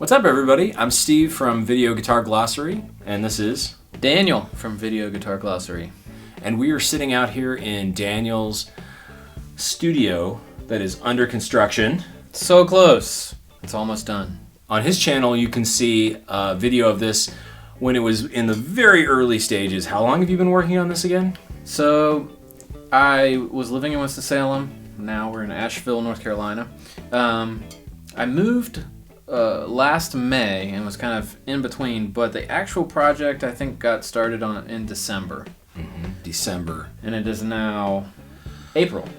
What's up, everybody? I'm Steve from Video Guitar Glossary, and this is Daniel from Video Guitar Glossary. And we are sitting out here in Daniel's studio that is under construction. So close. It's almost done. On his channel, you can see a video of this when it was in the very early stages. How long have you been working on this again? So, I was living in Winston-Salem. Now we're in Asheville, North Carolina. I moved last May and was kind of in between, but the actual project I think got started in December. December. And it is now April.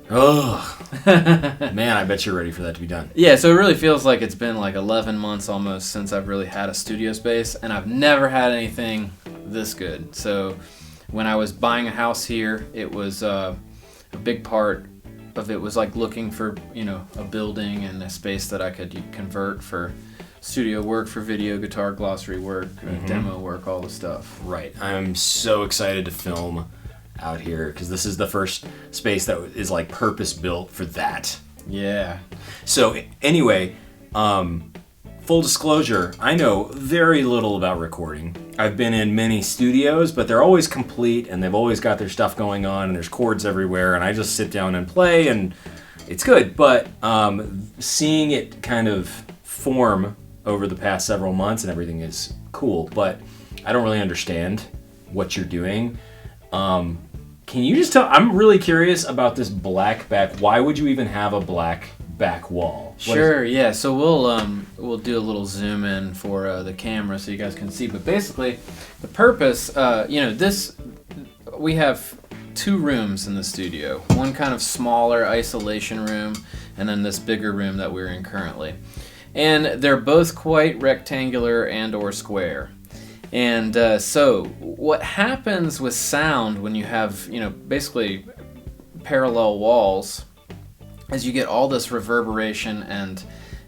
Oh, man, I bet you're ready for that to be done. Yeah, so it really feels like it's been like 11 months almost since I've really had a studio space, and I've never had anything this good. So when I was buying a house here, it was a big part of it was like looking for, a building and a space that I could convert for studio work, for video guitar glossary work, demo work, all the stuff. Right. I'm so excited to film out here because this is the first space that is like purpose built for that. Yeah. So anyway, full disclosure, I know very little about recording. I've been in many studios, but they're always complete and they've always got their stuff going on and there's chords everywhere and I just sit down and play and it's good. But seeing it kind of form over the past several months and everything is cool, but I don't really understand what you're doing. Can you just tell, I'm really curious about this black back. Why would you even have a black back wall? Sure, yeah. So we'll do a little zoom in for the camera so you guys can see. But basically, the purpose, we have two rooms in the studio. One kind of smaller isolation room, and then this bigger room that we're in currently. And they're both quite rectangular and or square. And so what happens with sound when you have, basically parallel walls is you get all this reverberation and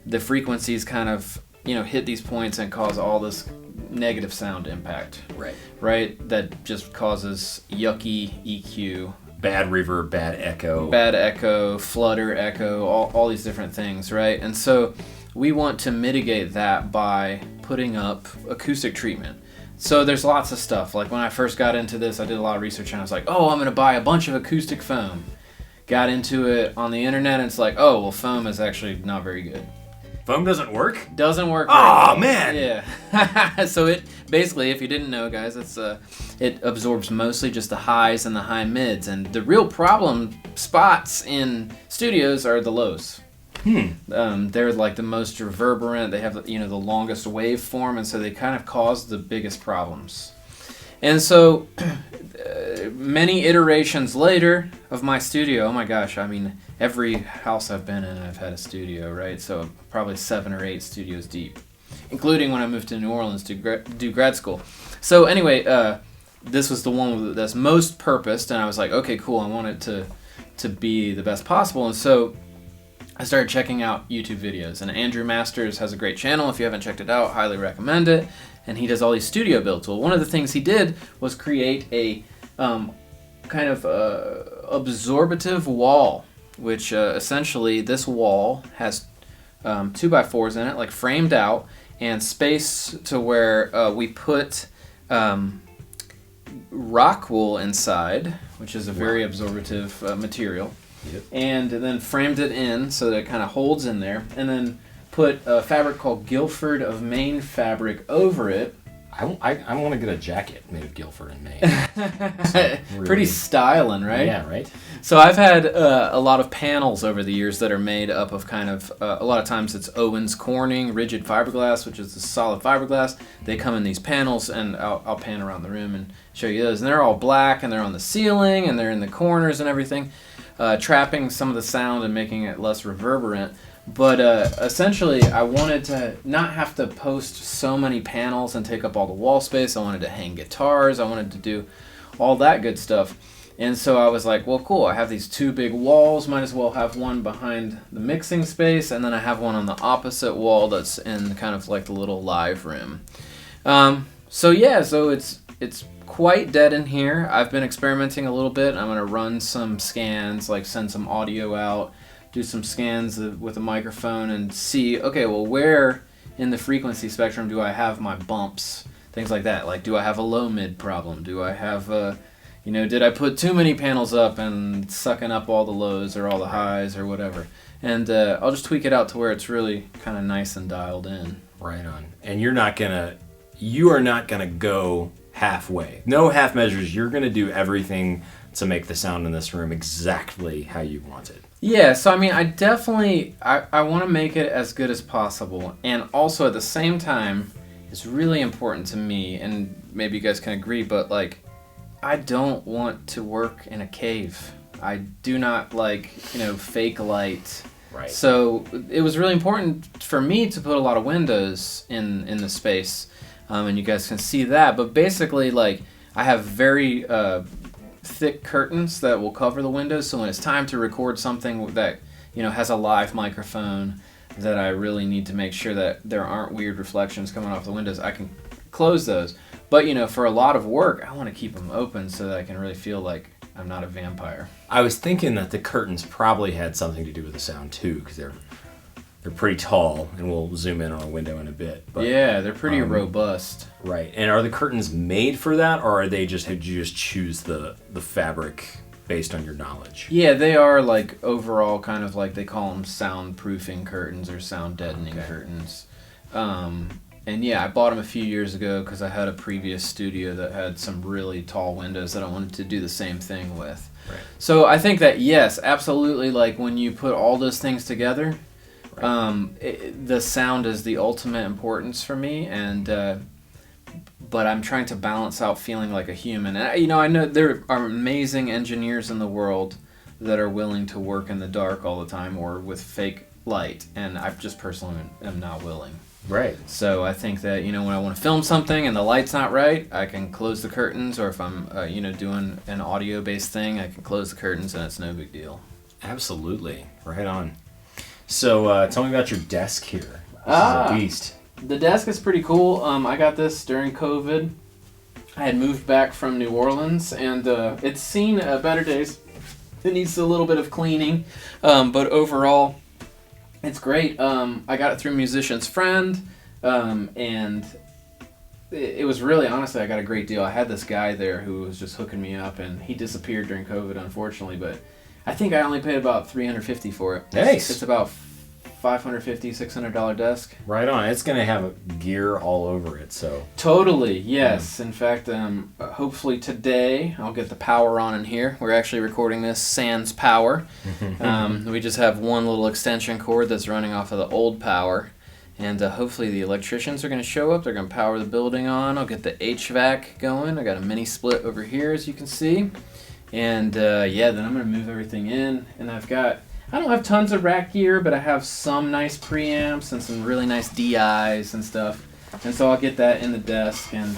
the frequencies kind of, hit these points and cause all this negative sound impact. Right? That just causes yucky EQ. Bad reverb, bad echo, flutter echo, all these different things, right? And so we want to mitigate that by putting up acoustic treatment. So there's lots of stuff. Like when I first got into this, I did a lot of research and I was like, I'm going to buy a bunch of acoustic foam. Got into it on the internet and it's like, foam is actually not very good. Foam doesn't work? Doesn't work. Oh, man. Yeah. So it basically, if you didn't know, guys, it absorbs mostly just the highs and the high mids. And the real problem spots in studios are the lows. They're like the most reverberant. They have the longest waveform, and so they kind of cause the biggest problems. And so many iterations later of my studio, oh my gosh, I mean every house I've been in I've had a studio, right? So probably 7 or 8 studios deep, including when I moved to New Orleans to do grad school. So anyway, this was the one that's most purposed, and I was like, okay, cool, I want it to be the best possible. And so I started checking out YouTube videos, and Andrew Masters has a great channel. If you haven't checked it out, highly recommend it. And he does all these studio builds. Well, one of the things he did was create a kind of absorbative wall, which essentially this wall has 2x4s in it, like framed out, and space to where we put rock wool inside, which is a very absorbative material. Yep. And then framed it in so that it kind of holds in there, and then put a fabric called Guilford of Maine fabric over it. I want to get a jacket made of Guilford and Maine. Pretty styling, right? Yeah, right. So I've had a lot of panels over the years that are made up of kind of, a lot of times it's Owens Corning rigid fiberglass, which is the solid fiberglass. They come in these panels, and I'll pan around the room and show you those. And they're all black, and they're on the ceiling, and they're in the corners and everything. Trapping some of the sound and making it less reverberant. But essentially, I wanted to not have to post so many panels and take up all the wall space. I wanted to hang guitars. I wanted to do all that good stuff. And so I was like, well, cool. I have these 2 big walls. Might as well have one behind the mixing space, and then I have one on the opposite wall that's in kind of like the little live room. So it's quite dead in here. I've been experimenting a little bit. I'm going to run some scans, like send some audio out, do some scans with a microphone and see, okay, well, where in the frequency spectrum do I have my bumps, things like that. Like, do I have a low mid problem? Do I have did I put too many panels up and sucking up all the lows or all the highs or whatever? And I'll just tweak it out to where it's really kind of nice and dialed in. Right on. And you are not gonna go halfway. No half measures. You're gonna do everything to make the sound in this room exactly how you want it. Yeah, so I mean, I want to make it as good as possible. And also at the same time, it's really important to me, and maybe you guys can agree, but like, I don't want to work in a cave. I do not like, fake light. Right. So it was really important for me to put a lot of windows in the space, and you guys can see that. But basically, like, I have very thick curtains that will cover the windows, so when it's time to record something that has a live microphone that I really need to make sure that there aren't weird reflections coming off the windows, I can close those. But for a lot of work, I want to keep them open so that I can really feel like I'm not a vampire. I was thinking that the curtains probably had something to do with the sound too, because they're pretty tall, and we'll zoom in on a window in a bit. But, yeah, they're pretty robust. Right. And are the curtains made for that, or did you just choose the fabric based on your knowledge? Yeah, they are like overall kind of like, they call them soundproofing curtains or sound deadening curtains. And yeah, I bought them a few years ago because I had a previous studio that had some really tall windows that I wanted to do the same thing with. Right. So I think that, yes, absolutely, like when you put all those things together, the sound is the ultimate importance for me, and but I'm trying to balance out feeling like a human. And I know there are amazing engineers in the world that are willing to work in the dark all the time or with fake light, and I just personally am not willing. Right. So I think that when I want to film something and the light's not right, I can close the curtains, or if I'm doing an audio-based thing, I can close the curtains and it's no big deal. Absolutely. Right on. So tell me about your desk here. This is a beast. The desk is pretty cool. I got this during COVID. I had moved back from New Orleans, and it's seen better days. It needs a little bit of cleaning, but overall, it's great. I got it through a musician's friend, and it was really, honestly, I got a great deal. I had this guy there who was just hooking me up, and he disappeared during COVID, unfortunately, but I think I only paid about $350 for it. Nice. It's about $550, $600 desk. Right on. It's going to have gear all over it, so. Totally, yes. In fact, hopefully today I'll get the power on in here. We're actually recording this sans power. We just have one little extension cord that's running off of the old power. And hopefully the electricians are going to show up. They're going to power the building on. I'll get the HVAC going. I got a mini split over here, as you can see. And then I'm going to move everything in. And I don't have tons of rack gear, but I have some nice preamps and some really nice DIs and stuff. And so I'll get that in the desk and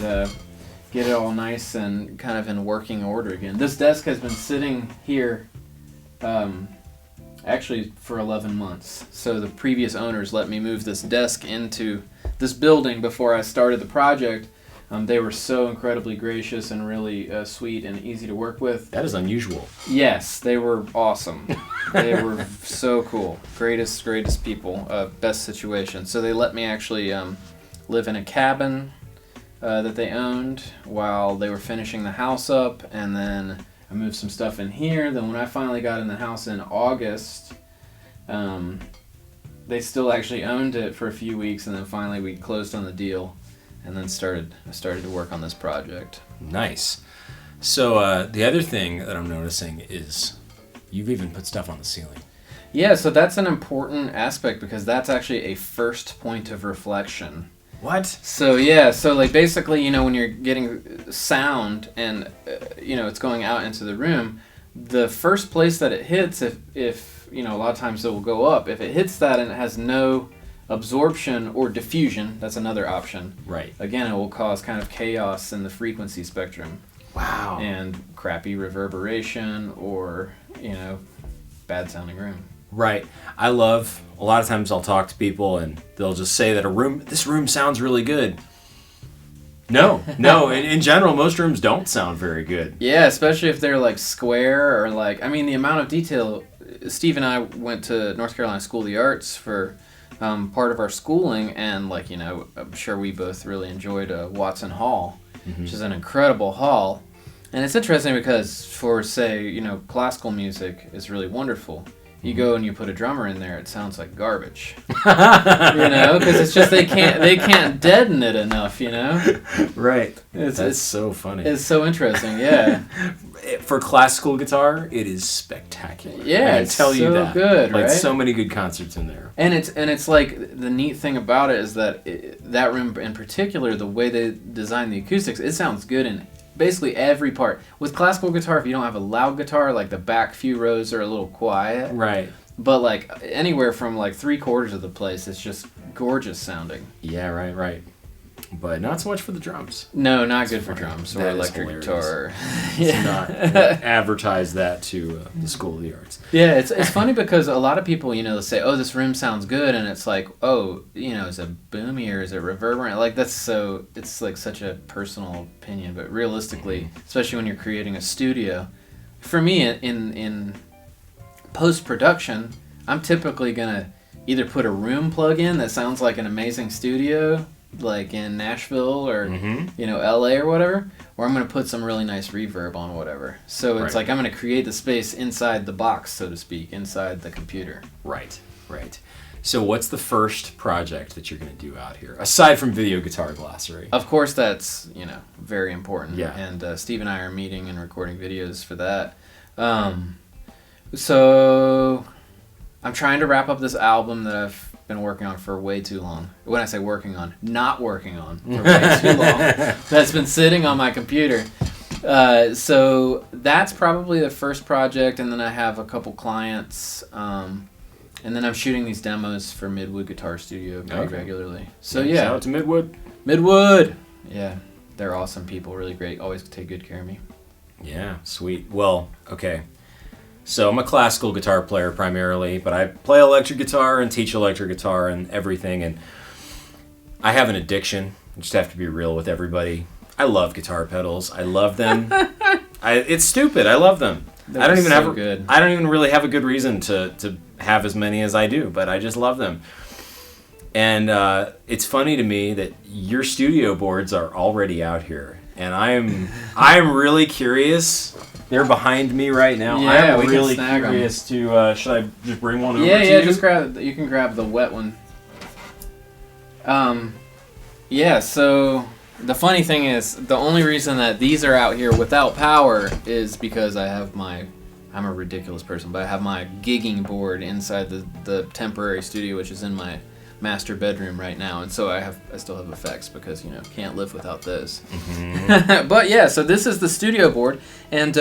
get it all nice and kind of in working order again. This desk has been sitting here actually for 11 months. So the previous owners let me move this desk into this building before I started the project. They were so incredibly gracious and really sweet and easy to work with. That is unusual. Yes, they were awesome. They were so cool. Greatest people. Best situation. So they let me actually live in a cabin that they owned while they were finishing the house up, and then I moved some stuff in here. Then when I finally got in the house in August, they still actually owned it for a few weeks, and then finally we closed on the deal. And then I started to work on this project. Nice. So the other thing that I'm noticing is you've even put stuff on the ceiling. Yeah, so that's an important aspect because that's actually a first point of reflection. What? So yeah, so like basically, when you're getting sound and it's going out into the room, the first place that it hits, if a lot of times it will go up. If it hits that and it has no absorption or diffusion, that's another option. Right. Again, it will cause kind of chaos in the frequency spectrum. Wow. And crappy reverberation or, bad sounding room. Right. I love, a lot of times I'll talk to people and they'll just say that this room sounds really good. No. In general, most rooms don't sound very good. Yeah, especially if they're like square or the amount of detail. Steve and I went to North Carolina School of the Arts for part of our schooling, and like, you know, I'm sure we both really enjoyed Watson Hall, which is an incredible hall. And it's interesting because for, say, you know, classical music is really wonderful. You go and you put a drummer in there, it sounds like garbage. You know, because it's just they can't deaden it enough, you know? Right. That's so funny. It's so interesting, yeah. For classical guitar, it is spectacular. Yeah, I tell you that. Good, like right? so many good concerts in there. And it's like the neat thing about it is that that room in particular, the way they design the acoustics, it sounds good in basically every part. With classical guitar, if you don't have a loud guitar, like the back few rows are a little quiet. Right. But like anywhere from like 3/4 of the place, it's just gorgeous sounding. Yeah, right. But not so much for the drums. No, not good for drums or electric guitar. Let's not advertise that to the School of the Arts. Yeah, it's funny because a lot of people, you know, they'll say, "Oh, this room sounds good," and it's like, "Oh, you know, is it boomy or is it reverberant?" Like it's like such a personal opinion. But realistically, especially when you're creating a studio, for me in post production, I'm typically gonna either put a room plug in that sounds like an amazing studio, like in Nashville or you know, LA or whatever, or I'm going to put some really nice reverb on whatever. So it's like I'm going to create the space inside the box, so to speak, inside the computer. Right. So what's the first project that you're going to do out here, aside from Video Guitar Glossary? Of course, that's, you know, very important. Yeah. And Steve and I are meeting and recording videos for that. So I'm trying to wrap up this album that I've been working on for way too long. When I say working on, not working on for way too long. That's been sitting on my computer. So that's probably the first project, and then I have a couple clients, and then I'm shooting these demos for Midwood Guitar Studio pretty regularly. So yeah. Shout out to Midwood. Midwood! Yeah, they're awesome people, really great, always take good care of me. Yeah, sweet. Well, okay. So I'm a classical guitar player primarily, but I play electric guitar and teach electric guitar and everything, and I have an addiction. I just have to be real with everybody. I love guitar pedals. I love them. It's stupid. I love them. I don't even really have a good reason to have as many as I do, but I just love them. And it's funny to me that your studio boards are already out here, and I'm really curious. They're behind me right now. Yeah, I'm really curious to. Should I just bring one over to you? Yeah, just grab. You can grab the wet one. Yeah. So the funny thing is, the only reason that these are out here without power is because I have I'm a ridiculous person, but I have my gigging board inside the temporary studio, which is in my master bedroom right now, and so I still have effects because, you know, can't live without those. But yeah, so this is the studio board, and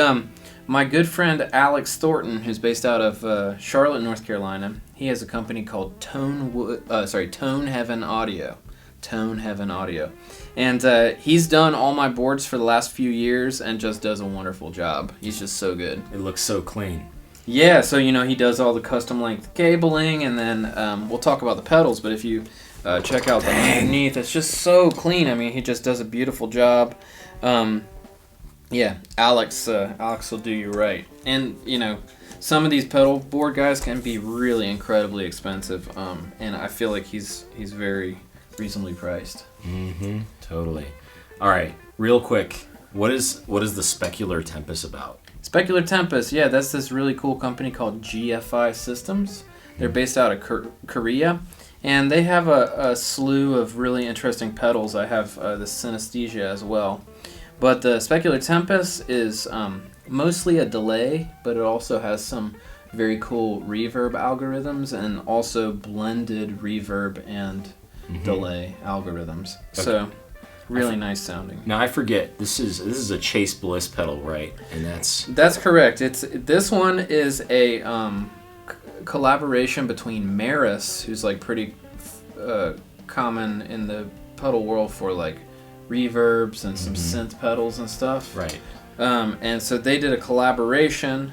my good friend Alex Thornton, who's based out of Charlotte, North Carolina, he has a company called Tone Heaven Audio. Tone Heaven Audio, and he's done all my boards for the last few years and just does a wonderful job. He's just so good. It looks so clean. Yeah, so, you know, he does all the custom length cabling, and then we'll talk about the pedals, but if you check out the underneath, it's just so clean. I mean, he just does a beautiful job. Yeah, Alex will do you right. And, you know, some of these pedal board guys can be really incredibly expensive, and I feel like he's very reasonably priced. Totally. All right, real quick, what is the Specular Tempest about? Specular Tempest, yeah, that's this really cool company called GFI Systems. They're based out of Korea, and they have a slew of really interesting pedals. I have the Synesthesia as well. But the Specular Tempest is mostly a delay, but it also has some very cool reverb algorithms and also blended reverb and delay algorithms. Okay. So really nice sounding. Now I forget, this is a Chase Bliss pedal, right? And that's correct. This one is a collaboration between Maris, who's like pretty common in the pedal world for like reverbs and some synth pedals and stuff. Right. And so they did a collaboration.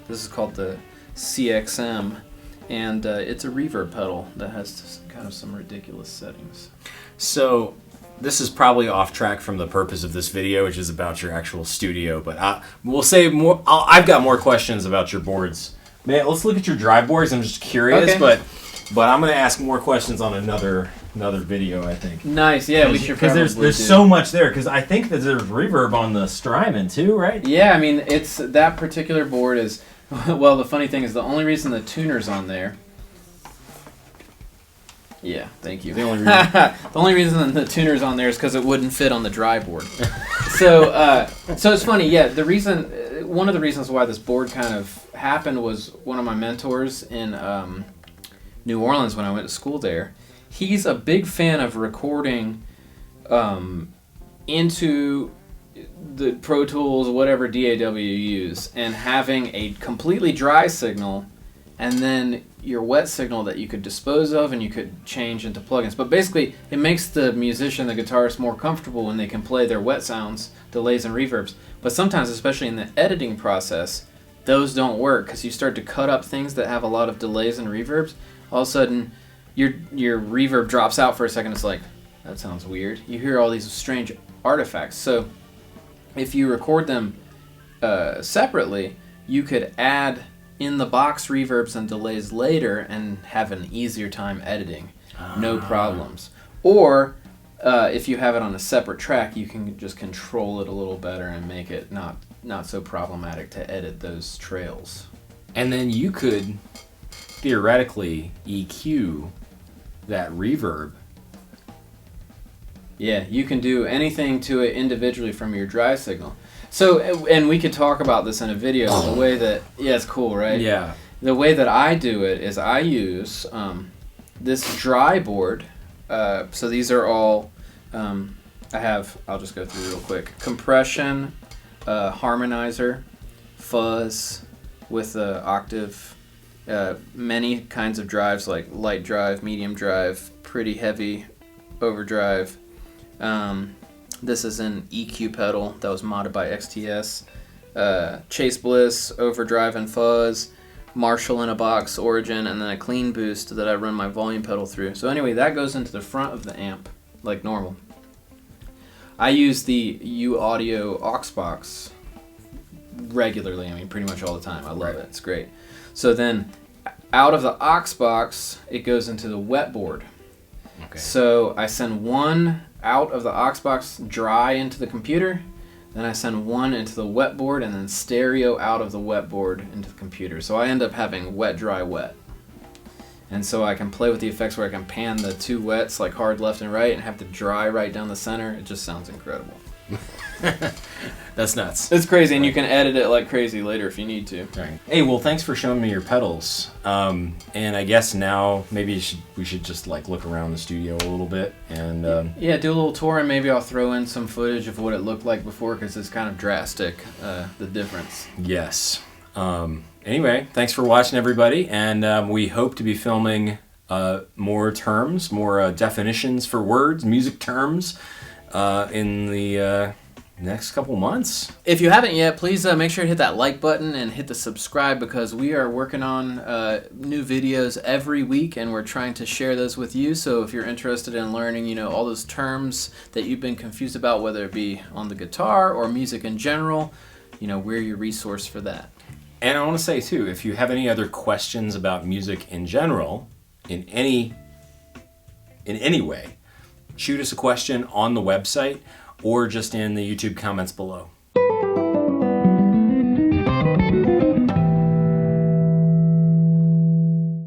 This is called the CXM, and it's a reverb pedal that has kind of some ridiculous settings. So this is probably off track from the purpose of this video, which is about your actual studio, but we'll say more. I've got more questions about your boards. Man, let's look at your drive boards. I'm just curious, but But I'm going to ask more questions on another video, I think. Nice, yeah, we should because probably there's do. so much there. Because I think that there's reverb on the Strymon too, right? Yeah, I mean, it's that particular board is. Well, the funny thing is the only reason the tuner's on there. Yeah, thank you. The only reason. The only reason the tuner's on there is because it wouldn't fit on the dry board. So it's funny. Yeah, one of the reasons why this board kind of happened was one of my mentors in New Orleans when I went to school there. He's a big fan of recording into the Pro Tools, whatever DAW you use, and having a completely dry signal, and then your wet signal that you could dispose of and you could change into plugins. But basically, it makes the musician, the guitarist, more comfortable when they can play their wet sounds, delays, and reverbs. But sometimes, especially in the editing process, those don't work because you start to cut up things that have a lot of delays and reverbs. All of a sudden, your reverb drops out for a second. It's like, that sounds weird. You hear all these strange artifacts. So if you record them separately, you could add in the box reverbs and delays later and have an easier time editing. No problems. Or if you have it on a separate track, you can just control it a little better and make it not so problematic to edit those trails. And then you could theoretically EQ that reverb. Yeah, you can do anything to it individually from your dry signal. So, and we could talk about this in a video. The way that, yeah, it's cool, right? Yeah. The way that I do it is I use this dry board. So these are all, I'll just go through real quick. Compression, harmonizer, fuzz with the octave, many kinds of drives like light drive, medium drive, pretty heavy overdrive. This is an EQ pedal that was modded by XTS. Chase Bliss, overdrive and fuzz, Marshall in a box, Origin, and then a clean boost that I run my volume pedal through. So anyway, that goes into the front of the amp like normal. I use the U Audio aux box regularly. I mean, pretty much all the time. I love it. It's great. So then out of the aux box, it goes into the wet board. Okay. So I send one out of the aux box dry into the computer, then I send one into the wet board, and then stereo out of the wet board into the computer. So I end up having wet, dry, wet. And so I can play with the effects where I can pan the two wets like hard left and right and have the dry right down the center. It just sounds incredible. That's nuts. It's crazy, and you can edit it like crazy later if you need to. Right. Hey, well, thanks for showing me your pedals. And I guess now maybe we should just like look around the studio a little bit and yeah, do a little tour, and maybe I'll throw in some footage of what it looked like before because it's kind of drastic, the difference. Yes. Anyway, thanks for watching, everybody, and we hope to be filming more terms, more definitions for words, music terms, in the next couple months. If you haven't yet, please make sure to hit that like button and hit the subscribe because we are working on new videos every week and we're trying to share those with you. So if you're interested in learning, all those terms that you've been confused about, whether it be on the guitar or music in general, we're your resource for that. And I want to say too, if you have any other questions about music in general, in any way, shoot us a question on the website or just in the YouTube comments below.